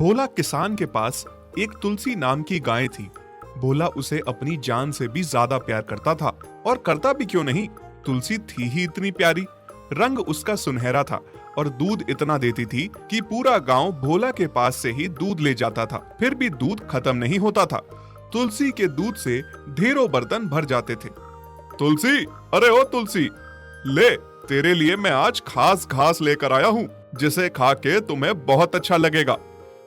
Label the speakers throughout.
Speaker 1: भोला किसान के पास एक तुलसी नाम की गाय थी। भोला उसे अपनी जान से भी ज्यादा प्यार करता था, और करता भी क्यों नहीं, तुलसी थी ही इतनी प्यारी। रंग उसका सुनहरा था और दूध इतना देती थी कि पूरा गांव भोला के पास से ही दूध ले जाता था। फिर भी दूध खत्म नहीं होता था। तुलसी के दूध से ढेरों बर्तन भर जाते थे। तुलसी, अरे ओ तुलसी, ले, तेरे लिए मैं आज खास घास लेकर आया हूँ, जिसे खा के तुम्हें बहुत अच्छा लगेगा।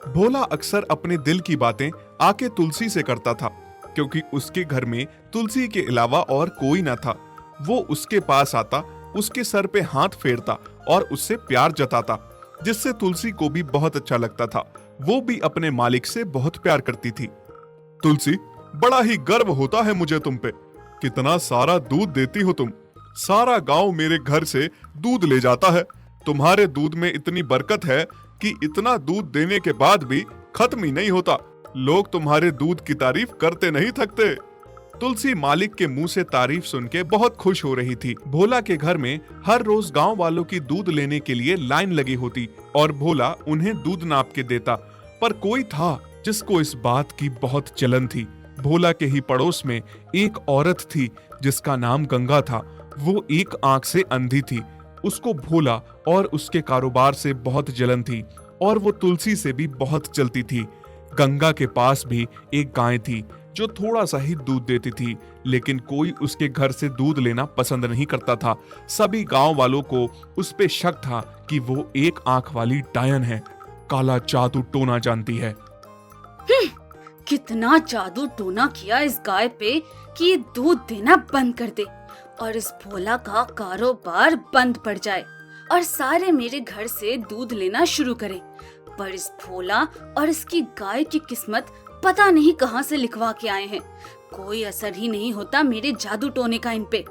Speaker 1: भोला अक्सर अपने दिल की बातें आके तुलसी से करता था, क्योंकि उसके घर में तुलसी के अलावा और कोई न था। वो उसके पास आता, उसके सर पे हाथ फेरता और उससे प्यार जताता, जिससे तुलसी को भी बहुत अच्छा लगता था। वो भी अपने मालिक से बहुत प्यार करती थी। तुलसी, बड़ा ही गर्व होता है मुझे तुम पे। कितना सारा दूध देती हो तुम। सारा गांव मेरे घर से दूध ले जाता है। तुम्हारे दूध में इतनी बरकत है कि इतना दूध देने के बाद भी खत्म ही नहीं होता। लोग तुम्हारे दूध की तारीफ करते नहीं थकते। तुलसी मालिक के मुंह से तारीफ सुन के बहुत खुश हो रही थी। भोला के घर में हर रोज गांव वालों की दूध लेने के लिए लाइन लगी होती और भोला उन्हें दूध नाप के देता। पर कोई था जिसको इस बात की बहुत जलन थी। भोला के ही पड़ोस में एक औरत थी जिसका नाम गंगा था। वो एक आंख से अंधी थी। उसको भोला और उसके कारोबार से बहुत जलन थी और वो तुलसी से भी बहुत जलती थी। गंगा के पास भी एक गाय थी जो थोड़ा सा ही दूध देती थी, लेकिन कोई उसके घर से दूध लेना पसंद नहीं करता था। सभी गांव वालों को उस पे शक था कि वो एक आंख वाली डायन है, काला जादू टोना जानती है।
Speaker 2: कितना जादू टोना किया इस गाय पे कि ये दूध देना बंद कर दे और इस भोला का कारोबार बंद पड़ जाए और सारे मेरे घर से दूध लेना शुरू करें। पर इस भोला और इसकी गाय की किस्मत पता नहीं कहां से लिखवा के आए हैं। कोई असर ही नहीं होता मेरे जादू टोने का इन पे।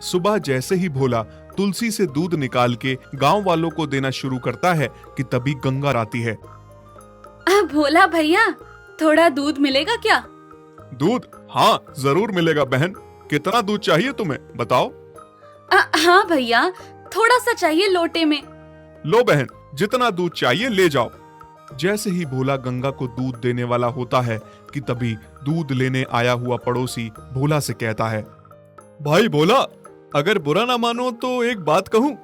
Speaker 1: सुबह जैसे ही भोला तुलसी से दूध निकाल के गांव वालों को देना शुरू करता है कि तभी गंगा आती है।
Speaker 2: भोला भैया, थोड़ा दूध मिलेगा क्या?
Speaker 1: दूध? हाँ, जरूर मिलेगा बहन। कितना दूध चाहिए तुम्हें, बताओ।
Speaker 2: हाँ भैया, थोड़ा सा चाहिए लोटे में।
Speaker 1: लो बहन, जितना दूध चाहिए ले जाओ। जैसे ही भोला गंगा को दूध देने वाला होता है कि तभी दूध लेने आया हुआ पड़ोसी भोला से कहता है, भाई भोला, अगर बुरा ना मानो तो एक बात कहूँ।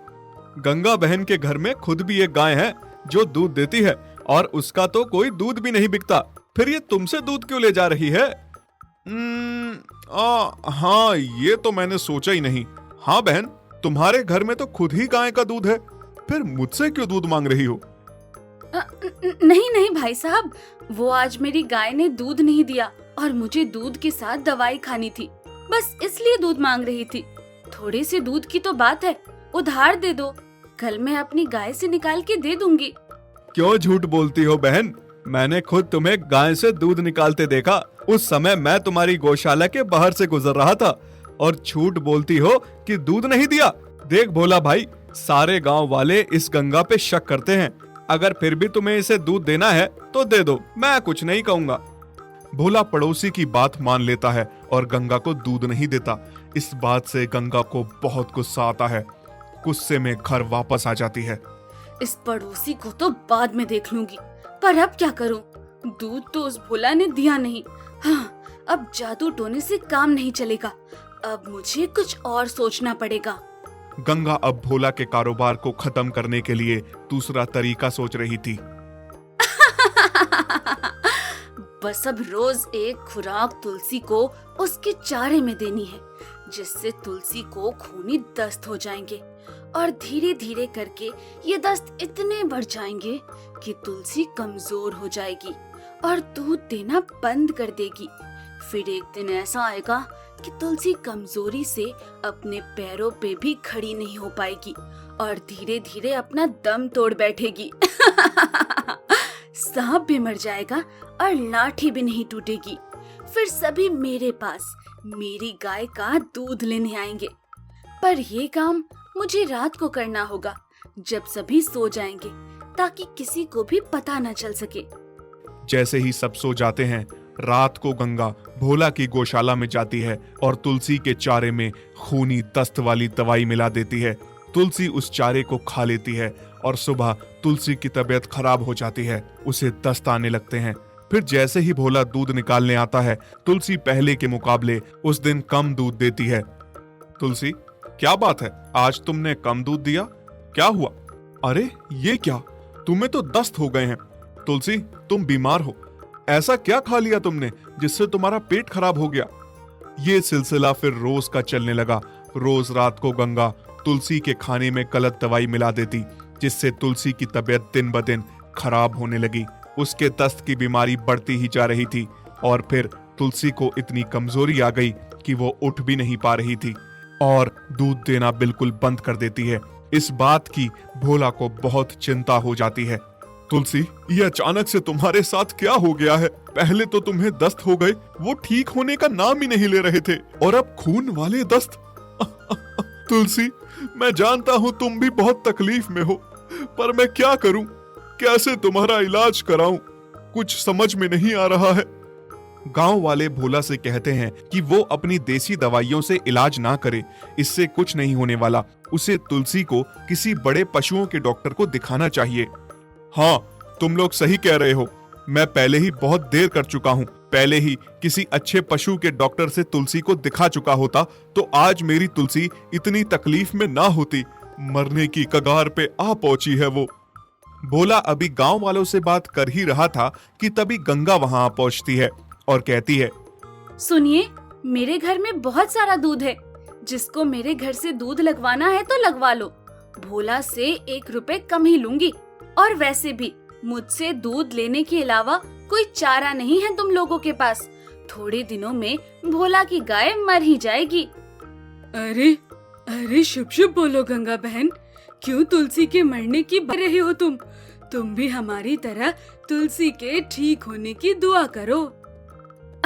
Speaker 1: गंगा बहन के घर में खुद भी एक गाय है जो दूध देती है और उसका तो कोई दूध भी नहीं बिकता। फिर ये तुमसे दूध क्यों ले जा रही है? हाँ, ये तो मैंने सोचा ही नहीं। हाँ बहन, तुम्हारे घर में तो खुद ही गाय का दूध है, फिर मुझसे क्यों दूध मांग रही हो?
Speaker 2: नहीं नहीं भाई साहब, वो आज मेरी गाय ने दूध नहीं दिया और मुझे दूध के साथ दवाई खानी थी, बस इसलिए दूध मांग रही थी। थोड़े से दूध की तो बात है, उधार दे दो, कल मैं अपनी गाय से निकाल के दे दूंगी।
Speaker 1: क्यों झूठ बोलती हो बहन? मैंने खुद तुम्हें गाय से दूध निकालते देखा। उस समय मैं तुम्हारी गौशाला के बाहर से गुजर रहा था और झूठ बोलती हो कि दूध नहीं दिया। देख भोला भाई, सारे गांव वाले इस गंगा पे शक करते हैं। अगर फिर भी तुम्हें इसे दूध देना है तो दे दो, मैं कुछ नहीं कहूंगा। भोला पड़ोसी की बात मान लेता है और गंगा को दूध नहीं देता। इस बात से गंगा को बहुत गुस्सा आता है। गुस्से में घर वापस आ जाती है।
Speaker 2: इस पड़ोसी को तो बाद में देख लूंगी, पर अब क्या करूं? दूध तो उस भोला ने दिया नहीं। हाँ, अब जादू टोने से काम नहीं चलेगा। अब मुझे कुछ और सोचना पड़ेगा।
Speaker 1: गंगा अब भोला के कारोबार को खत्म करने के लिए दूसरा तरीका सोच रही थी।
Speaker 2: बस अब रोज एक खुराक तुलसी को उसके चारे में देनी है, जिससे तुलसी को खूनी दस्त हो जाएंगे और धीरे धीरे करके ये दस्त इतने बढ़ जाएंगे कि तुलसी कमजोर हो जाएगी और दूध देना बंद कर देगी। फिर एक दिन ऐसा आएगा कि तुलसी कमजोरी से अपने पैरों पे भी खड़ी नहीं हो पाएगी और धीरे धीरे अपना दम तोड़ बैठेगी। सांप भी मर जाएगा और लाठी भी नहीं टूटेगी। फिर सभी मेरे पास मेरी गाय का दूध लेने आएंगे। पर ये काम मुझे रात को करना होगा, जब सभी सो जाएंगे, ताकि किसी को भी पता न चल सके।
Speaker 1: जैसे ही सब सो जाते हैं, रात को गंगा भोला की गौशाला में जाती है और तुलसी के चारे में खूनी दस्त वाली दवाई मिला देती है। तुलसी उस चारे को खा लेती है और सुबह तुलसी की तबीयत खराब हो जाती है, उसे दस्त आने लगते हैं। फिर जैसे ही भोला दूध निकालने आता है, तुलसी पहले के मुकाबले उस दिन कम दूध देती है। तुलसी, क्या बात है, आज तुमने कम दूध दिया, क्या हुआ? अरे ये क्या, तुम्हें तो दस्त हो गए हैं। तुलसी, तुम बीमार हो, ऐसा क्या खा लिया तुमने जिससे तुम्हारा पेट खराब हो गया? ये सिलसिला फिर रोज का चलने लगा। रोज रात को गंगा तुलसी के खाने में गलत दवाई मिला देती, जिससे तुलसी की तबीयत दिन ब दिन खराब होने लगी। उसके दस्त की बीमारी बढ़ती ही जा रही थी और फिर तुलसी को इतनी कमजोरी आ गई कि वो उठ भी नहीं पा रही थी और दूध देना बिल्कुल बंद कर देती है। इस बात की भोला को बहुत चिंता हो जाती है। तुलसी, ये अचानक से तुम्हारे साथ क्या हो गया है? पहले तो तुम्हें दस्त हो गए, वो ठीक होने का नाम ही नहीं ले रहे थे, और अब खून वाले दस्त। तुलसी, मैं जानता हूँ तुम भी बहुत तकलीफ में हो, पर मैं क्या करूं? कैसे तुम्हारा इलाज कराऊं? कुछ समझ में नहीं आ रहा है। गांव वाले भोला से कहते हैं कि वो अपनी देसी दवाइयों से इलाज ना करे, इससे कुछ नहीं होने वाला। उसे तुलसी को किसी बड़े पशुओं के डॉक्टर को दिखाना चाहिए। हाँ, तुम लोग सही कह रहे हो, मैं पहले ही बहुत देर कर चुका हूँ। पहले ही किसी अच्छे पशु के डॉक्टर से तुलसी को दिखा चुका होता तो आज मेरी तुलसी इतनी तकलीफ में ना होती। मरने की कगार पे आ पहुंची है वो। भोला अभी गांव वालों से बात कर ही रहा था कि तभी गंगा वहां आ पहुंचती है और कहती है,
Speaker 2: सुनिए, मेरे घर में बहुत सारा दूध है, जिसको मेरे घर से दूध लगवाना है तो लगवा लो। भोला से 1 रुपए कम ही लूंगी, और वैसे भी मुझसे दूध लेने के अलावा कोई चारा नहीं है तुम लोगों के पास। थोड़े दिनों में भोला की गाय मर ही जाएगी।
Speaker 3: अरे अरे, शुभ शुभ बोलो गंगा बहन, क्यों तुलसी के मरने की बता रही हो तुम भी हमारी तरह तुलसी के ठीक होने की दुआ करो।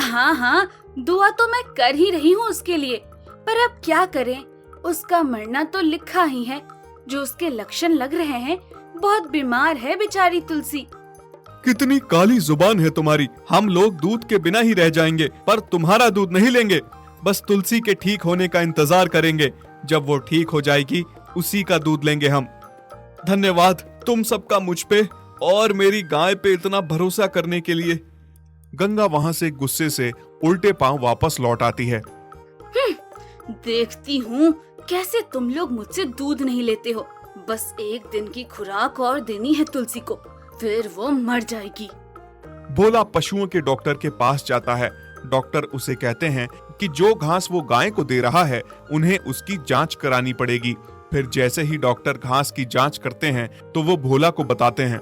Speaker 2: हाँ हाँ, दुआ तो मैं कर ही रही हूँ उसके लिए, पर अब क्या करें, उसका मरना तो लिखा ही है। जो उसके लक्षण लग रहे हैं, बहुत बीमार है बेचारी तुलसी।
Speaker 1: कितनी काली जुबान है तुम्हारी। हम लोग दूध के बिना ही रह जाएंगे, पर तुम्हारा दूध नहीं लेंगे। बस तुलसी के ठीक होने का इंतजार करेंगे। जब वो ठीक हो जाएगी, उसी का दूध लेंगे हम। धन्यवाद तुम सबका मुझ पे और मेरी गाय पे इतना भरोसा करने के लिए। गंगा वहां से गुस्से से उल्टे पांव वापस लौट आती है।
Speaker 2: देखती हूँ कैसे तुम लोग मुझसे दूध नहीं लेते हो। बस 1 दिन की खुराक और देनी है तुलसी को, फिर वो मर जाएगी।
Speaker 1: भोला पशुओं के डॉक्टर के पास जाता है। डॉक्टर उसे कहते हैं कि जो घास वो गाय को दे रहा है, उन्हें उसकी जांच करानी पड़ेगी। फिर जैसे ही डॉक्टर घास की जांच करते हैं तो वो भोला को बताते हैं,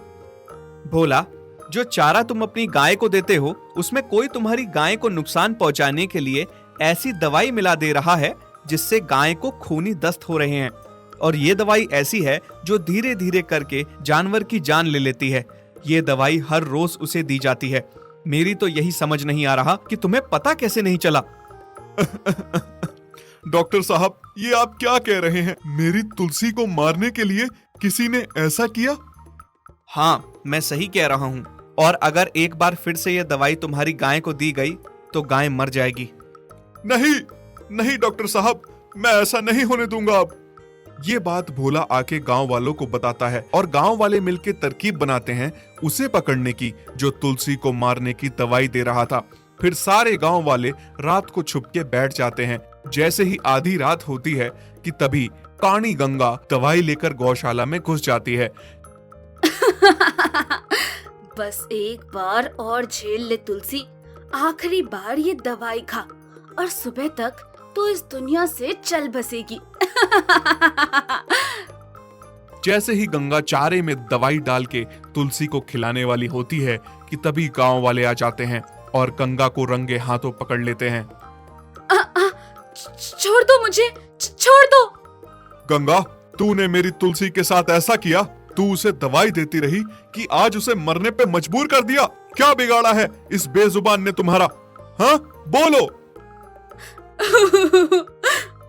Speaker 4: भोला, जो चारा तुम अपनी गाय को देते हो, उसमें कोई तुम्हारी गाय को नुकसान पहुंचाने के लिए ऐसी दवाई मिला दे रहा है जिससे गाय को खूनी दस्त हो रहे हैं। और ये दवाई ऐसी है जो धीरे धीरे करके जानवर की जान ले लेती है। ये दवाई हर रोज उसे दी जाती है। मेरी तो यही समझ नहीं आ रहा कि तुम्हें पता कैसे नहीं चला।
Speaker 1: डॉक्टर साहब, ये आप क्या कह रहे हैं? मेरी तुलसी को मारने के लिए किसी ने ऐसा किया?
Speaker 4: हाँ, मैं सही कह रहा हूँ। और अगर एक बार फिर से यह दवाई तुम्हारी गाय को दी गई तो गाय मर जाएगी।
Speaker 1: नहीं नहीं डॉक्टर साहब, मैं ऐसा नहीं होने दूंगा। अब ये बात भोला आके गांव वालों को बताता है और गांव वाले मिलके तरकीब बनाते हैं उसे पकड़ने की, जो तुलसी को मारने की दवाई दे रहा था। फिर सारे गांव वाले रात को छुप के बैठ जाते हैं। जैसे ही आधी रात होती है कि तभी काणी गंगा दवाई लेकर गौशाला में घुस जाती है।
Speaker 2: बस एक बार और झेल ले तुलसी, आखिरी बार ये दवाई खा और सुबह तक तो इस दुनिया से चल बसेगी।
Speaker 1: जैसे ही गंगा चारे में दवाई डाल के तुलसी को खिलाने वाली होती है कि तभी गांव वाले आ जाते हैं और गंगा को रंगे हाथों पकड़ लेते हैं।
Speaker 2: छोड़ दो मुझे, छोड़ दो।
Speaker 1: गंगा, तूने मेरी तुलसी के साथ ऐसा किया? तू उसे दवाई देती रही कि आज उसे मरने पे मजबूर कर दिया। क्या बिगाड़ा है इस बेजुबान ने तुम्हारा? हाँ, बोलो।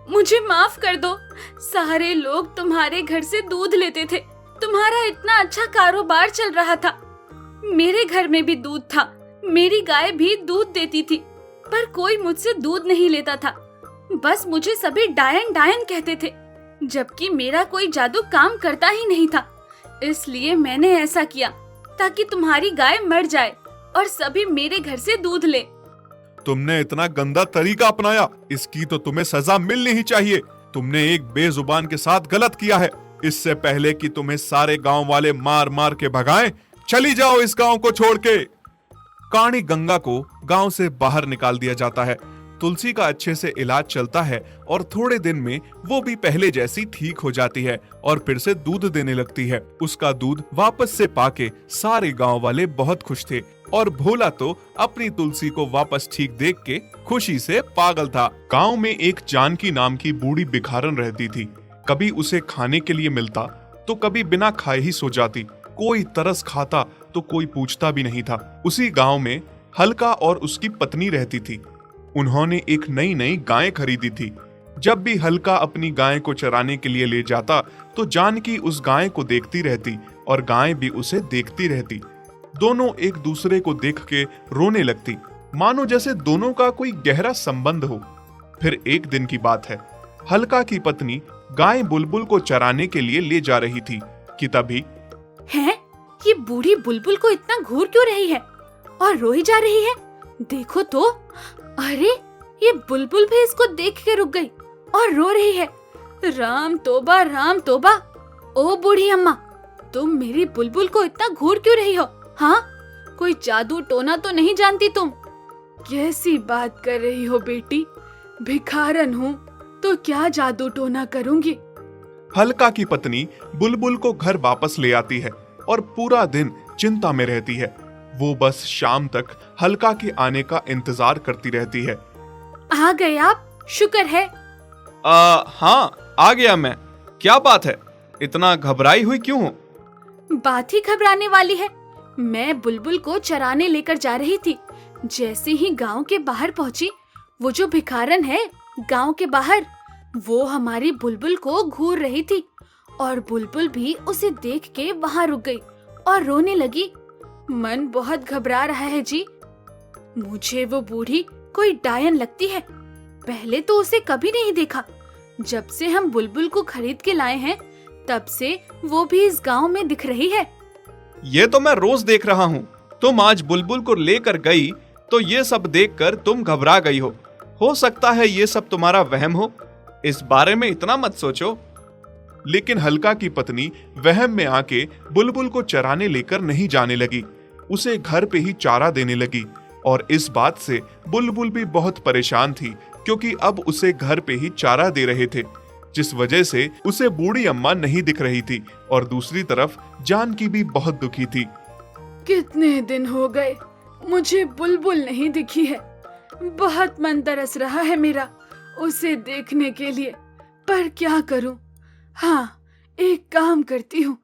Speaker 2: मुझे माफ कर दो। सारे लोग तुम्हारे घर से दूध लेते थे। तुम्हारा इतना अच्छा कारोबार चल रहा था। मेरे घर में भी दूध था, मेरी गाय भी दूध देती थी, पर कोई मुझसे दूध नहीं लेता था। बस मुझे सभी डायन डायन कहते थे, जबकि मेरा कोई जादू काम करता ही नहीं था। इसलिए मैंने ऐसा किया ताकि तुम्हारी गाय मर जाए और सभी मेरे घर से दूध ले।
Speaker 1: तुमने इतना गंदा तरीका अपनाया, इसकी तो तुम्हें सजा मिलनी ही चाहिए। तुमने एक बेजुबान के साथ गलत किया है। इससे पहले कि तुम्हें सारे गांव वाले मार मार के भगाएं, चली जाओ इस गांव को छोड़ के। काणी गंगा को गांव से बाहर निकाल दिया जाता है। तुलसी का अच्छे से इलाज चलता है और थोड़े दिन में वो भी पहले जैसी ठीक हो जाती है और फिर से दूध देने लगती है। उसका दूध वापस से पाके सारे गांव वाले बहुत खुश थे और भोला तो अपनी तुलसी को वापस ठीक देख के खुशी से पागल था। गांव में एक जानकी नाम की बूढ़ी भिखारन रहती थी। कभी उसे खाने के लिए मिलता तो कभी बिना खाए ही सो जाती। कोई तरस खाता तो कोई पूछता भी नहीं था। उसी गांव में हल्का और उसकी पत्नी रहती थी। उन्होंने एक नई नई गाय खरीदी थी। जब भी हल्का अपनी गाय को चराने के लिए ले जाता तो जानकी उस गाय को देखती रहती और गाय भी उसे देखती रहती। दोनों एक दूसरे को देख के रोने लगती, मानो जैसे दोनों का कोई गहरा संबंध हो। फिर एक दिन की बात है, हल्का की पत्नी गाय बुलबुल को चराने के लिए ले जा रही थी कि तभी
Speaker 2: हैं? ये बूढ़ी बुलबुल को इतना घूर क्यों रही है और रोई जा रही है? देखो तो, अरे ये बुलबुल भी इसको देख के रुक गई और रो रही है। राम तौबा, राम तौबा। ओ बूढ़ी अम्मा, तुम मेरी बुलबुल को इतना घूर क्यों रही हो? हाँ, कोई जादू टोना तो नहीं जानती तुम?
Speaker 3: कैसी बात कर रही हो बेटी? भिखारन हूँ तो क्या जादू टोना करूँगी।
Speaker 1: हल्का की पत्नी बुलबुल को घर वापस ले आती है और पूरा दिन चिंता में रहती है। वो बस शाम तक हल्का के आने का इंतजार करती रहती है।
Speaker 2: आ गए आप, शुक्र है।
Speaker 4: हाँ, आ गया मैं। क्या बात है, इतना घबराई हुई क्यों हो?
Speaker 2: बात ही घबराने वाली है। मैं बुलबुल को चराने लेकर जा रही थी। जैसे ही गांव के बाहर पहुंची, वो जो भिखारन है गांव के बाहर, वो हमारी बुलबुल को घूर रही थी और बुलबुल भी उसे देख के वहां रुक गई और रोने लगी। मन बहुत घबरा रहा है जी। मुझे वो बूढ़ी कोई डायन लगती है। पहले तो उसे कभी नहीं देखा। जब से हम बुलबुल को खरीद के लाए हैं, तब से वो भी इस गांव में दिख रही है।
Speaker 4: ये तो मैं रोज देख रहा हूँ। तुम आज बुलबुल को लेकर गई तो ये सब देखकर तुम घबरा गई हो। हो सकता है ये सब तुम्हारा वहम हो। इस बारे में इतना मत सोचो।
Speaker 1: लेकिन हल्का की पत्नी वहम में आके बुलबुल को चराने लेकर नहीं जाने लगी। उसे घर पे ही चारा देने लगी और इस बात से बुलबुल भी बहुत परेशान थी, क्योंकि अब उसे घर पे ही चारा दे रहे थे, जिस वजह से उसे बूढ़ी अम्मा नहीं दिख रही थी और दूसरी तरफ जानकी भी बहुत दुखी थी।
Speaker 3: कितने दिन हो गए मुझे बुलबुल नहीं दिखी है। बहुत मन तरस रहा है मेरा उसे देखने के लिए, पर क्या करूं? हाँ, एक काम करती हूँ।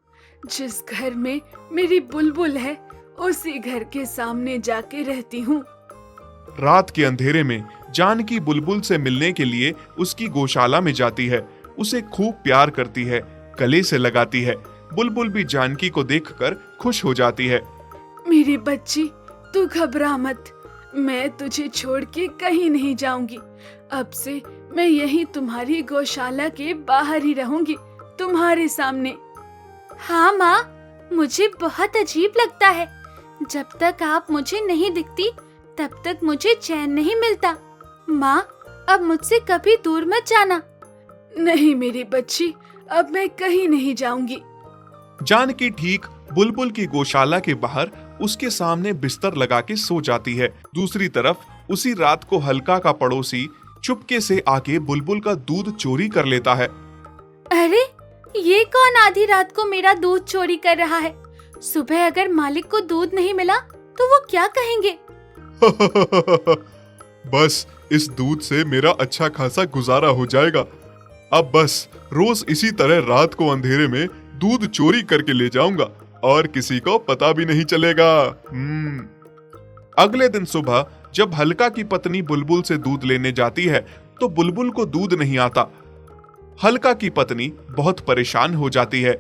Speaker 3: जिस घर में मेरी बुलबुल है, उसी घर के सामने जाके रहती हूँ।
Speaker 1: रात के अंधेरे में जानकी बुलबुल से मिलने के लिए उसकी गौशाला में जाती है। उसे खूब प्यार करती है, गले से लगाती है। बुलबुल भी जानकी को देखकर खुश हो जाती है।
Speaker 3: मेरी बच्ची, तू घबरा मत। मैं तुझे छोड़ के कहीं नहीं जाऊंगी। अब से मैं यहीं तुम्हारी गौशाला के बाहर ही रहूंगी, तुम्हारे सामने।
Speaker 2: हाँ माँ, मुझे बहुत अजीब लगता है। जब तक आप मुझे नहीं दिखती, तब तक मुझे चैन नहीं मिलता। माँ, अब मुझसे कभी दूर मत जाना।
Speaker 3: नहीं मेरी बच्ची, अब मैं कहीं नहीं जाऊंगी।
Speaker 1: जानकी ठीक बुलबुल की गौशाला के बाहर उसके सामने बिस्तर लगा के सो जाती है। दूसरी तरफ उसी रात को हल्का का पड़ोसी चुपके से आके बुलबुल का दूध चोरी कर लेता है।
Speaker 2: अरे, ये कौन आधी रात को मेरा दूध चोरी कर रहा है? सुबह अगर मालिक को दूध नहीं मिला तो वो क्या कहेंगे?
Speaker 1: बस इस दूध से मेरा अच्छा खासा गुजारा हो जाएगा। अब बस रोज इसी तरह रात को अंधेरे में दूध चोरी करके ले जाऊंगा और किसी को पता भी नहीं चलेगा। अगले दिन सुबह जब हल्का की पत्नी बुलबुल से दूध लेने जाती है तो बुलबुल को दूध नहीं आता। हल्का की पत्नी बहुत परेशान हो जाती है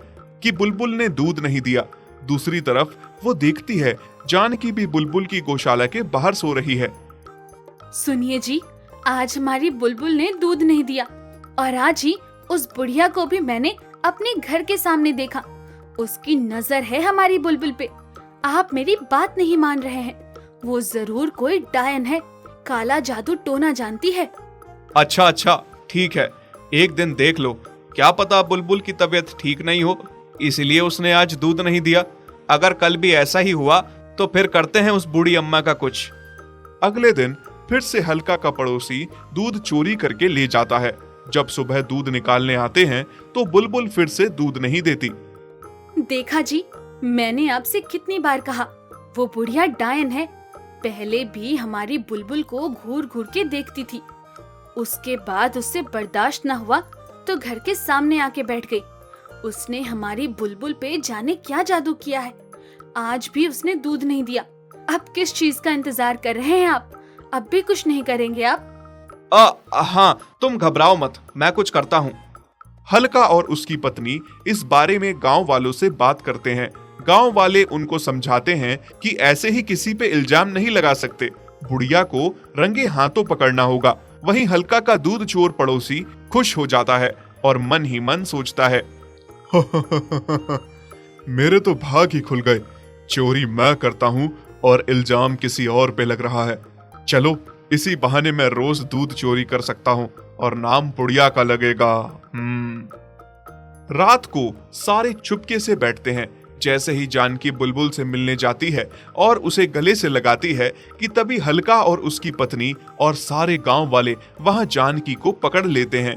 Speaker 1: कि बुलबुल ने दूध नहीं दिया। दूसरी तरफ वो देखती है जानकी भी बुलबुल की गौशाला के बाहर सो रही है।
Speaker 2: सुनिए जी, आज हमारी बुलबुल ने दूध नहीं दिया और आज ही उस बुढ़िया को भी मैंने अपने घर के सामने देखा। उसकी नजर है हमारी बुलबुल पे। आप मेरी बात नहीं मान रहे हैं। वो जरूर कोई डायन है, काला जादू टोना जानती है।
Speaker 4: अच्छा, ठीक है, एक दिन देख लो। क्या पता बुलबुल की तबीयत ठीक नहीं हो, इसलिए उसने आज दूध नहीं दिया। अगर कल भी ऐसा ही हुआ तो फिर करते हैं उस बूढ़ी अम्मा का कुछ।
Speaker 1: अगले दिन फिर से हल्का का पड़ोसी दूध चोरी करके ले जाता है। जब सुबह दूध निकालने आते हैं तो बुलबुल फिर से दूध नहीं देती।
Speaker 2: देखा जी, मैंने आपसे कितनी बार कहा, वो बुढ़िया डायन है। पहले भी हमारी बुलबुल को घूर घूर के देखती थी। उसके बाद उससे बर्दाश्त न हुआ तो घर के सामने आके बैठ गई। उसने हमारी बुलबुल पे जाने क्या जादू किया है। आज भी उसने दूध नहीं दिया। अब किस चीज का इंतजार कर रहे हैं आप? अब भी कुछ नहीं करेंगे आप?
Speaker 4: हाँ, तुम घबराओ मत, मैं कुछ करता हूँ।
Speaker 1: हल्का और उसकी पत्नी इस बारे में गांव वालों से बात करते हैं। गांव वाले उनको समझाते हैं कि ऐसे ही किसी पे इल्जाम नहीं लगा सकते, बुढ़िया को रंगे हाथों पकड़ना होगा। वहीं हल्का का दूध चोर पड़ोसी खुश हो जाता है और मन ही मन सोचता है, मेरे तो भाग ही खुल गए। चोरी मैं करता हूँ और इल्जाम किसी और पे लग रहा है। चलो, इसी बहाने मैं रोज दूध चोरी कर सकता हूँ और नाम बुढ़िया का लगेगा। रात को सारे चुपके से बैठते हैं। जैसे ही जानकी बुलबुल से मिलने जाती है और उसे गले से लगाती है कि तभी हल्का और उसकी पत्नी और सारे गांव वाले वहां जानकी को पकड़ लेते हैं।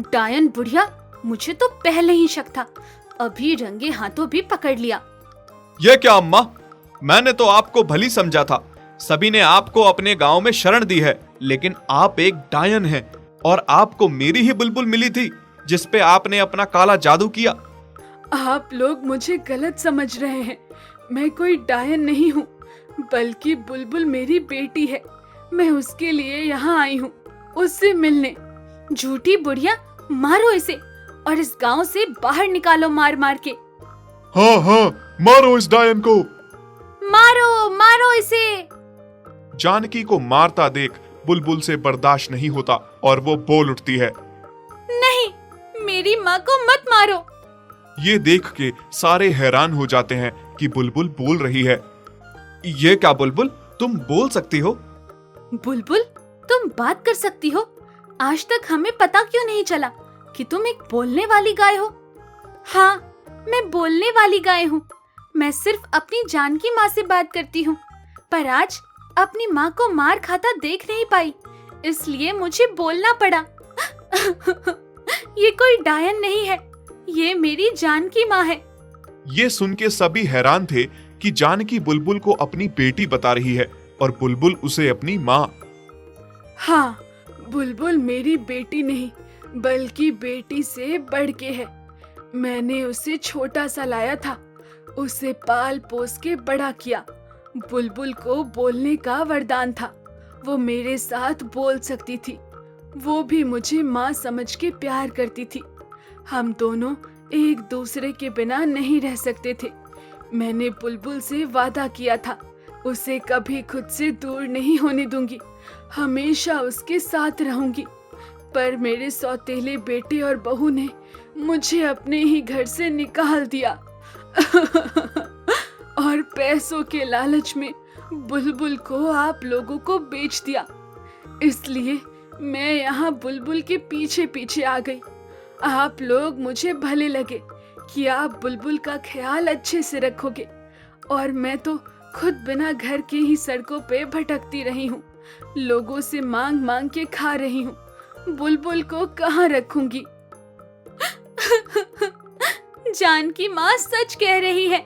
Speaker 2: डायन बुढ़िया, मुझे तो पहले ही शक था, अभी रंगे हाथों भी पकड़ लिया।
Speaker 4: ये क्या अम्मा, मैंने तो आपको भली समझा था। सभी ने आपको अपने गांव में शरण दी है, लेकिन आप एक डायन हैं और आपको मेरी ही बुलबुल मिली थी जिस पे आपने अपना काला जादू किया।
Speaker 3: आप लोग मुझे गलत समझ रहे हैं। मैं कोई डायन नहीं हूँ, बल्कि बुलबुल मेरी बेटी है। मैं उसके लिए यहाँ आई हूँ, उससे मिलने।
Speaker 2: झूठी बुढ़िया, मारो इसे और इस गांव से बाहर निकालो मार मार के।
Speaker 1: हाँ, मारो इस डायन को।
Speaker 2: मारो मारो इसे।
Speaker 1: जानकी को मारता देख बुलबुल से बर्दाश्त नहीं होता और वो बोल उठती है,
Speaker 2: नहीं, मेरी माँ को मत मारो।
Speaker 1: ये देख के सारे हैरान हो जाते हैं कि बुलबुल बोल रही है।
Speaker 4: ये क्या बुलबुल, तुम बोल सकती हो?
Speaker 2: बुलबुल, तुम बात कर सकती हो? आज तक हमें पता क्यों नहीं चला कि तुम एक बोलने वाली गाय हो? हाँ, मैं बोलने वाली गाय हूँ। मैं सिर्फ अपनी जानकी माँ से बात करती हूँ, पर आज अपनी माँ को मार खाता देख नहीं पाई, इसलिए मुझे बोलना पड़ा। ये कोई डायन नहीं है, ये मेरी जानकी माँ है।
Speaker 1: ये सुन के सभी हैरान थे कि जानकी बुलबुल को अपनी बेटी बता रही है और बुलबुल उसे अपनी माँ।
Speaker 3: हाँ, बुलबुल मेरी बेटी नहीं, बल्कि बेटी से बढ़ के है। मैंने उसे छोटा सा लाया था, उसे पाल पोस के बड़ा किया। बुलबुल को बोलने का वरदान था, वो मेरे साथ बोल सकती थी। वो भी मुझे माँ समझ के प्यार करती थी। हम दोनों एक दूसरे के बिना नहीं रह सकते थे। मैंने बुलबुल से वादा किया था, उसे कभी खुद से दूर नहीं होने दूंगी, हमेशा उसके साथ रहूंगी। पर मेरे सौतेले बेटे और बहू ने मुझे अपने ही घर से निकाल दिया और पैसों के लालच में बुलबुल को आप लोगों को बेच दिया। इसलिए मैं यहाँ बुलबुल के पीछे पीछे आ गई। आप लोग मुझे भले लगे कि आप बुलबुल का ख्याल अच्छे से रखोगे, और मैं तो खुद बिना घर के ही सड़कों पे भटकती रही हूँ, लोगों से मांग मांग के खा रही हूँ। बुलबुल को कहाँ रखूंगी?
Speaker 2: जानकी माँ सच कह रही है।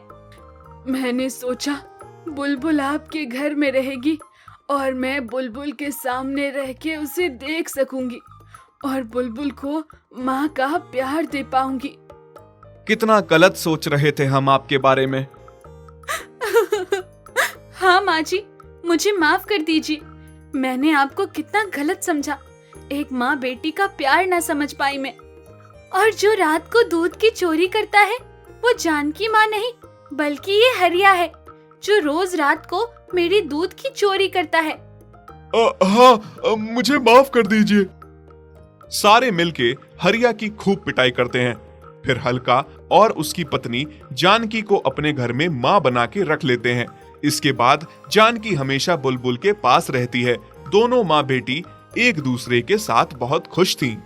Speaker 3: मैंने सोचा बुलबुल आपके घर में रहेगी और मैं बुलबुल के सामने रह के उसे देख सकूंगी और बुलबुल को माँ का प्यार दे पाऊंगी।
Speaker 4: कितना गलत सोच रहे थे हम आपके बारे में।
Speaker 2: हाँ माँ जी, मुझे माफ कर दीजिए। मैंने आपको कितना गलत समझा। एक माँ बेटी का प्यार ना समझ पाई मैं। और जो रात को दूध की चोरी करता है वो जानकी माँ नहीं, बल्कि ये हरिया है, जो रोज रात को मेरी दूध की चोरी करता है।
Speaker 1: हाँ, मुझे माफ कर दीजिए। सारे मिलके हरिया की खूब पिटाई करते हैं। फिर हल्का और उसकी पत्नी जानकी को अपने घर में माँ बना के रख लेते हैं। इसके बाद जानकी हमेशा बुलबुल के पास रहती है। दोनों माँ बेटी एक दूसरे के साथ बहुत खुश थीं।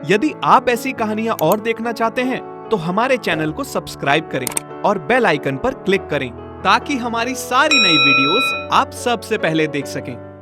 Speaker 4: यदि आप ऐसी कहानियां और देखना चाहते हैं तो हमारे चैनल को सब्सक्राइब करें और बेल आइकन पर क्लिक करें ताकि हमारी सारी नई वीडियोस आप सबसे पहले देख सकें।